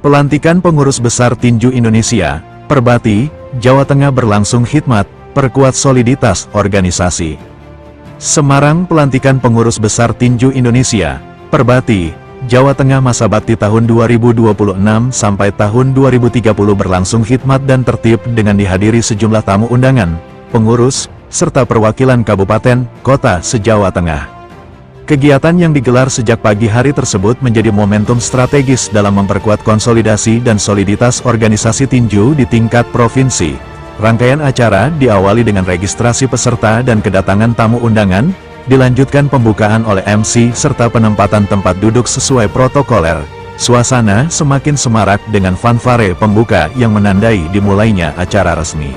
Pelantikan Pengurus Besar Tinju Indonesia, Perbati, Jawa Tengah berlangsung khidmat, perkuat soliditas organisasi. Semarang. Pelantikan Pengurus Besar Tinju Indonesia, Perbati, Jawa Tengah masa bakti tahun 2026 sampai tahun 2030 berlangsung khidmat dan tertib dengan dihadiri sejumlah tamu undangan, pengurus, serta perwakilan kabupaten, kota se-Jawa Tengah. Kegiatan yang digelar sejak pagi hari tersebut menjadi momentum strategis dalam memperkuat konsolidasi dan soliditas organisasi tinju di tingkat provinsi. Rangkaian acara diawali dengan registrasi peserta dan kedatangan tamu undangan, dilanjutkan pembukaan oleh MC serta penempatan tempat duduk sesuai protokoler. Suasana semakin semarak dengan fanfare pembuka yang menandai dimulainya acara resmi.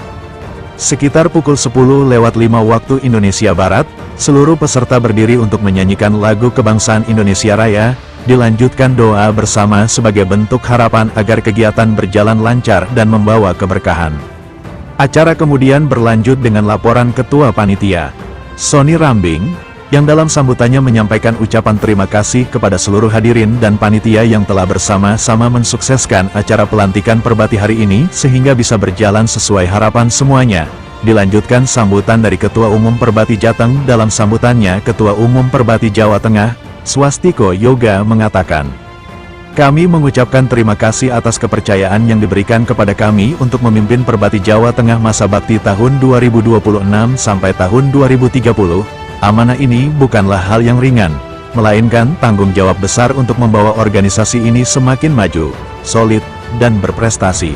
Sekitar pukul 10:05 waktu Indonesia Barat, seluruh peserta berdiri untuk menyanyikan lagu kebangsaan Indonesia Raya, dilanjutkan doa bersama sebagai bentuk harapan agar kegiatan berjalan lancar dan membawa keberkahan. Acara kemudian berlanjut dengan laporan Ketua Panitia, Sony Rambing, yang dalam sambutannya menyampaikan ucapan terima kasih kepada seluruh hadirin dan panitia yang telah bersama-sama mensukseskan acara pelantikan Perbati hari ini sehingga bisa berjalan sesuai harapan semuanya. Dilanjutkan sambutan dari Ketua Umum Perbati Jateng. Dalam sambutannya, Ketua Umum Perbati Jawa Tengah, Swastiko Yoga mengatakan, "Kami mengucapkan terima kasih atas kepercayaan yang diberikan kepada kami untuk memimpin Perbati Jawa Tengah masa bakti tahun 2026 sampai tahun 2030. Amanah ini bukanlah hal yang ringan, melainkan tanggung jawab besar untuk membawa organisasi ini semakin maju, solid, dan berprestasi.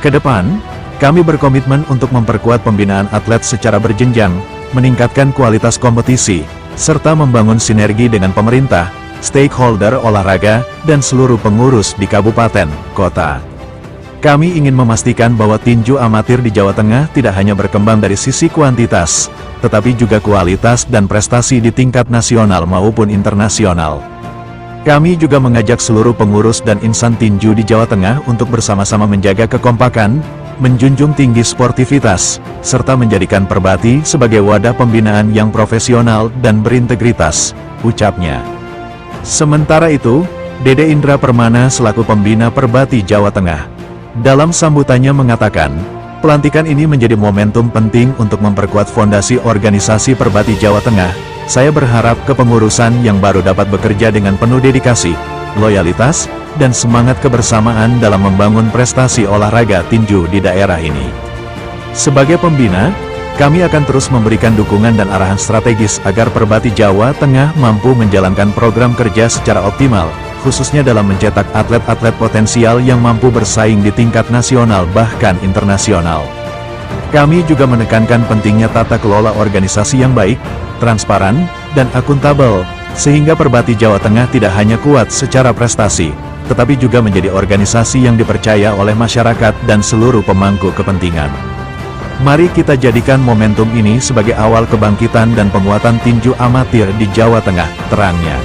Kedepan, kami berkomitmen untuk memperkuat pembinaan atlet secara berjenjang, meningkatkan kualitas kompetisi, serta membangun sinergi dengan pemerintah, stakeholder olahraga, dan seluruh pengurus di kabupaten, kota. Kami ingin memastikan bahwa tinju amatir di Jawa Tengah tidak hanya berkembang dari sisi kuantitas, tetapi juga kualitas dan prestasi di tingkat nasional maupun internasional. Kami juga mengajak seluruh pengurus dan insan tinju di Jawa Tengah untuk bersama-sama menjaga kekompakan, menjunjung tinggi sportivitas, serta menjadikan Perbati sebagai wadah pembinaan yang profesional dan berintegritas," ucapnya. Sementara itu, Dede Indra Permana selaku pembina Perbati Jawa Tengah, dalam sambutannya mengatakan, pelantikan ini menjadi momentum penting untuk memperkuat fondasi organisasi Perbati Jawa Tengah. Saya berharap kepengurusan yang baru dapat bekerja dengan penuh dedikasi, loyalitas, dan semangat kebersamaan dalam membangun prestasi olahraga tinju di daerah ini. Sebagai pembina, kami akan terus memberikan dukungan dan arahan strategis agar Perbati Jawa Tengah mampu menjalankan program kerja secara optimal, khususnya dalam mencetak atlet-atlet potensial yang mampu bersaing di tingkat nasional bahkan internasional. Kami juga menekankan pentingnya tata kelola organisasi yang baik, transparan, dan akuntabel, sehingga Perbati Jawa Tengah tidak hanya kuat secara prestasi, tetapi juga menjadi organisasi yang dipercaya oleh masyarakat dan seluruh pemangku kepentingan. Mari kita jadikan momentum ini sebagai awal kebangkitan dan penguatan tinju amatir di Jawa Tengah, terangnya.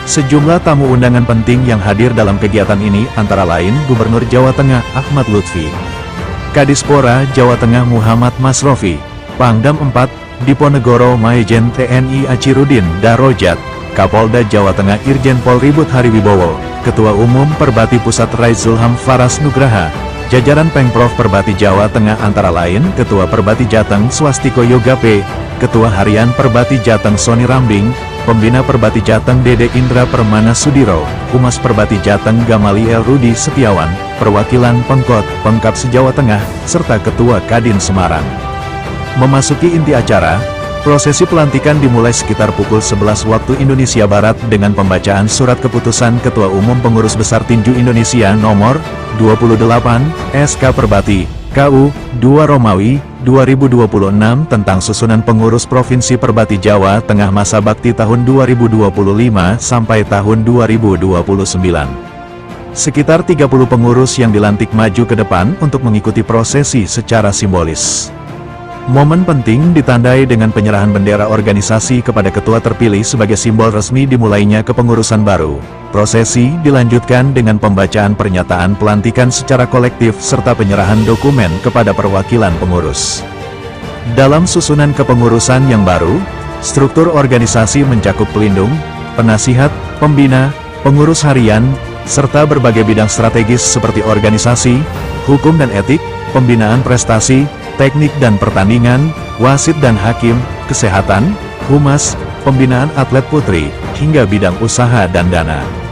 Sejumlah tamu undangan penting yang hadir dalam kegiatan ini antara lain Gubernur Jawa Tengah Ahmad Lutfi, Kadispora Jawa Tengah Muhammad Masrofi, Pangdam 4, Diponegoro Majen TNI Achirudin Darojat, Kapolda Jawa Tengah Irjen Pol Ribut Hariwibowo, Ketua Umum Perbati Pusat Raizulham Faras Nugraha, jajaran Pengprov Perbati Jawa Tengah antara lain Ketua Perbati Jateng Swastiko Yoga P, Ketua Harian Perbati Jateng Sony Rambing, Pembina Perbati Jateng Dede Indra Permana Sudiro, Humas Perbati Jateng Gamaliel Rudi Setiawan, perwakilan Pemkot, Pemkab se-Jawa Tengah, serta Ketua Kadin Semarang. Memasuki inti acara, prosesi pelantikan dimulai sekitar pukul 11 waktu Indonesia Barat dengan pembacaan surat keputusan Ketua Umum Pengurus Besar Tinju Indonesia nomor 28, SK Perbati, KU 2 Romawi 2026 tentang susunan pengurus Provinsi Perbati Jawa Tengah masa bakti tahun 2025 sampai tahun 2029. Sekitar 30 pengurus yang dilantik maju ke depan untuk mengikuti prosesi secara simbolis. Momen penting ditandai dengan penyerahan bendera organisasi kepada ketua terpilih sebagai simbol resmi dimulainya kepengurusan baru. Prosesi dilanjutkan dengan pembacaan pernyataan pelantikan secara kolektif serta penyerahan dokumen kepada perwakilan pengurus. Dalam susunan kepengurusan yang baru, struktur organisasi mencakup pelindung, penasihat, pembina, pengurus harian, serta berbagai bidang strategis seperti organisasi, hukum dan etik, pembinaan prestasi, teknik dan pertandingan, wasit dan hakim, kesehatan, humas, pembinaan atlet putri, hingga bidang usaha dan dana.